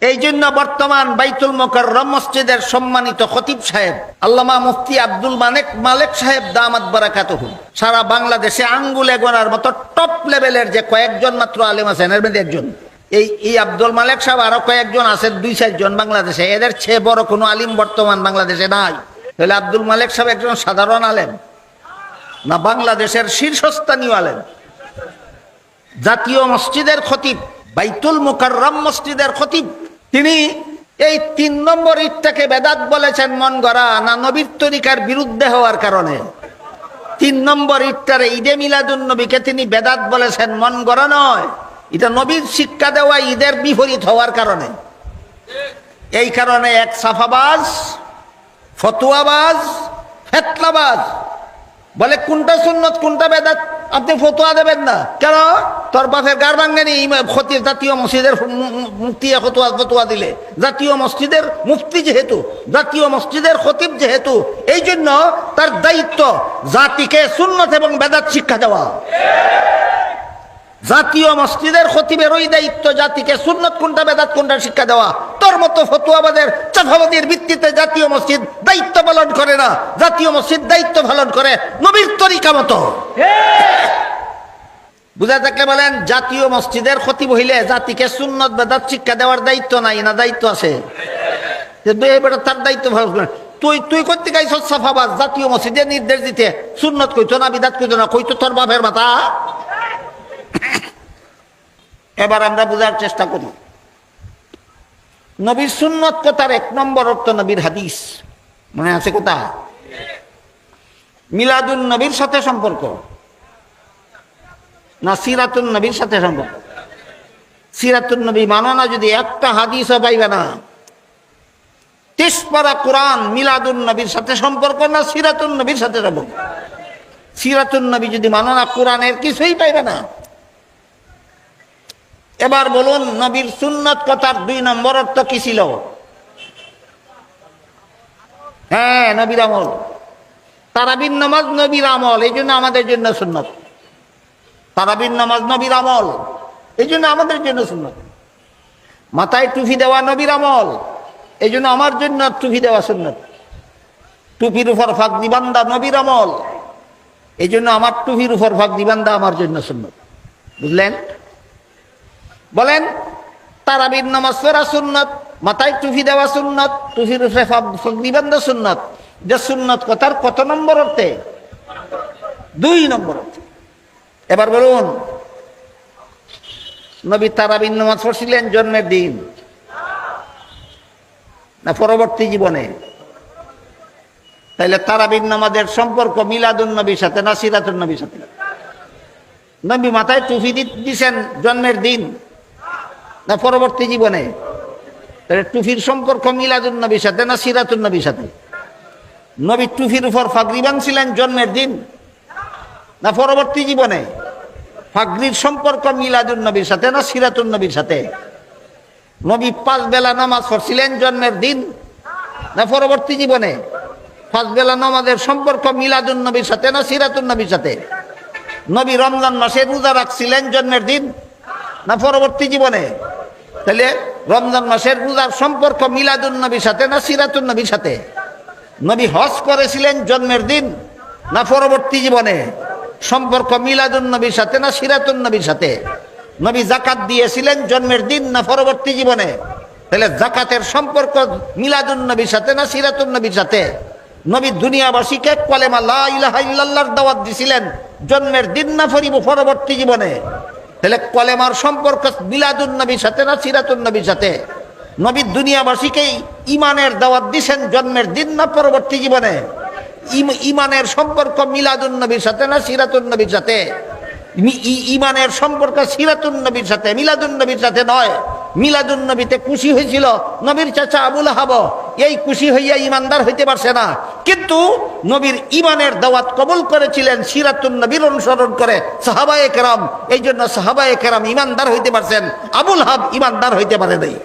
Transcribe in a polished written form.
এই জন্য বর্তমান বাইতুল মুকাররম মসজিদের সম্মানিত খতিব সাহেব আল্লামা মুফতি আব্দুল মালেক সাহেব দামাত বারাকাতুহু সারা বাংলাদেশে আঙ্গুলে গোনার মতো টপ লেভেলের যে কয়েকজন মাত্র আলেম আছেন, এর মধ্যে একজন এই আব্দুল মালেক সাহেব। আরো কয়েকজন আছেন 2-4 জন বাংলাদেশে, এদের চেয়ে বড় কোনো আলিম বর্তমান বাংলাদেশে নাই। তাহলে আব্দুল মালেক সাহেব একজন সাধারণ আলেম না বাংলাদেশের শীর্ষস্থানীয় আলেম, জাতীয় মসজিদের খতিব, বাইতুল মুকাররম মসজিদের খতিব। তিনি এই 3 নম্বর ইটটাকে বেদাত বলেছেন মন গড়া না নবীর তরিকার বিরুদ্ধে হওয়ার কারণে। 3 নম্বর ইটটারে ঈদে মিলাদুন নবীকে তিনি বেদাত বলেছেন মন গড়া নয়, এটা নবীর শিক্ষা দেওয়া ঈদের বিপরীত হওয়ার কারণে। এই কারণে এক সাফাবাজ, ফতুয়াবাজ, ফেতনাবাজ বলে কোনটা সুন্নত কোনটা বেদাত আপনি ফতোয়া দেবেন না কেন? তোর বাপের গার ভাঙ্গেনি খতিব জাতীয় মসজিদের মুফতি ফতোয়া দিলে, জাতীয় মসজিদের মুফতি যেহেতু, জাতীয় মসজিদের খতিব যেহেতু, এই জন্য তার দায়িত্ব জাতিকে সুন্নত এবং বেদাত শিক্ষা দেওয়া। জাতীয় মসজিদের খতিবের ওই দায়িত্ব জাতিকে সুন্নত কোনটা বেদাত কোনটা শিক্ষা দেওয়া। তোর মতো ফতোয়াবাদের চাফাবাদের ভিত্তিতে জাতীয় মসজিদ দায়িত্ব পালন করে না, জাতীয় মসজিদ দায়িত্ব পালন করে নবীর তরিকা মতো। বুঝা থাকলে বলেন, জাতীয় মসজিদের খতিব হইলে জাতিকে সুন্নত বেদাত শিক্ষা দেওয়ার দায়িত্ব নাই না দায়িত্ব আছে? তার দায়িত্ব ভালো করে। তুই করতে গাইছ সাফাবাদ জাতীয় মসজিদে নির্দেশ দিতে সুন্নত কইতো না বিদাত কইতো না, কইতো তোর বাপের মাথা। এবার আমরা বোঝার চেষ্টা করি নবীর সুন্নত কথার 1 নম্বর অর্থ নবীর হাদিস। মনে আছে কথা? মিলাদুন নবীর সাথে সম্পর্ক না সিরাতুন নবীর সাথে সম্পর্ক? সিরাতুন নবী মানো না যদি একটা হাদিসও পাইবে না। 30 পারা কোরআন মিলাদুন নবীর সাথে সম্পর্ক না সিরাতুন নবীর সাথে সম্পর্ক? সিরাতুন নবী যদি মানো না কোরআনের কিছুই পাইবে না। এবার বলুন নবীর সুন্নত কথার 2 নম্বর অর্থ কি ছিল? হ্যাঁ, নবীর আমল। তারাবির নামাজ নবীর আমল, এই জন্য আমাদের জন্য সুন্নত। তারাবির নামাজ নবীর আমল, এই জন্য আমাদের জন্য সুন্নত। মাথায় টুপি দেওয়া নবীর আমল, এই জন্য আমার জন্য টুপি দেওয়া সুন্নত। টুপির উপর ফাঁকদি বান্ধা নবীর আমল, এই জন্য আমার টুপির উপর ফাঁকদি বান্ধা আমার জন্য সুন্নত। বুঝলেন? বলেন, তারাবির নামাজ পড়া সুন্নত, মাথায় টুপি দেওয়া সুন্নত, টুপির উপরে ফাঁকদি বান্ধা সুন্নত। যে সুন্নত কথার কত নম্বর অর্থে? 2 নম্বর অর্থে। এবার বলুন নবী তারাবির নামাজ পড়ছিলেন জন্মের দিন না পরবর্তী জীবনে? তাইলে তারাবির নামাজের সম্পর্ক মিলাদুন নবীর সাথে না সিরাতুন নবীর সাথে? নবী মাথায় টুপি দিছেন জন্মের দিন না পরবর্তী জীবনে? তাহলে টুপির সম্পর্ক মিলাদুন নবীর সাথে না সিরাতুন নবীর সাথে? নবী টুপির উপর ফাগরি বাঁধছিলেন জন্মের দিন না পরবর্তী জীবনে? ফাগরির সম্পর্ক মিলাদুন নবীর সাথে না সিরাতুন নবীর সাথে? নবী 5 বেলা নামাজ পড়ছিলেন জন্মের দিন না পরবর্তী জীবনে? 5 বেলা নামাজের সম্পর্ক মিলাদুন নবীর সাথে না সিরাতুন নবীর সাথে? নবী রমজান মাসে রোজা রাখছিলেন জন্মের দিন না পরবর্তী জীবনে? তাহলে রমজান মাসের রোজার সম্পর্ক মিলাদুন নবীর সাথে না সিরাতুন নবীর সাথে? নবী হজ করেছিলেন জন্মের দিন না পরবর্তী জীবনে? সম্পর্ক মিলাদুন নবীর সাথে না সিরাতুন নবীর সাথে? নবী যাকাত দিয়েছিলেন জন্মের দিন না পরবর্তী জীবনে? তাহলে যাকাতের সম্পর্ক মিলাদুন নবীর সাথে না সিরাতুন নবীর সাথে? নবী দুনিয়াবাসীকে কলেমা লা ইলাহা ইল্লাল্লাহর দাওয়াত দিয়েছিলেন জন্মের দিন না পরবর্তী জীবনে? তাহলে কলেমার সম্পর্ক মিলাদুন নবীর সাথে না সিরাতুন নবীর সাথে? নবী দুনিয়াবাসীকে ইমানের দাওয়াত দিয়েছেন জন্মের দিন না পরবর্তী জীবনে? ইমানের সম্পর্ক মিলাদুন নবীর সাথে না সিরাতুন নবীর সাথে? ইমানের সম্পর্ক সিরাতুন নবীর সাথে, মিলাদুন নবীর সাথে নয়। মিলাদুন নবীতে খুশি হয়েছিল নবীর চাচা আবুল আহাব, এই খুশি হইয়া ইমানদার হইতে পারছে না, কিন্তু নবীর ইমানের দাওয়াত কবুল করেছিলেন সিরাতুন নবীর অনুসরণ করে সাহাবায়ে কেরাম। এই জন্য সাহাবায়ে কেরাম ইমানদার হইতে পারছেন, আবুল আহাব ইমানদার হইতে পারে নাই।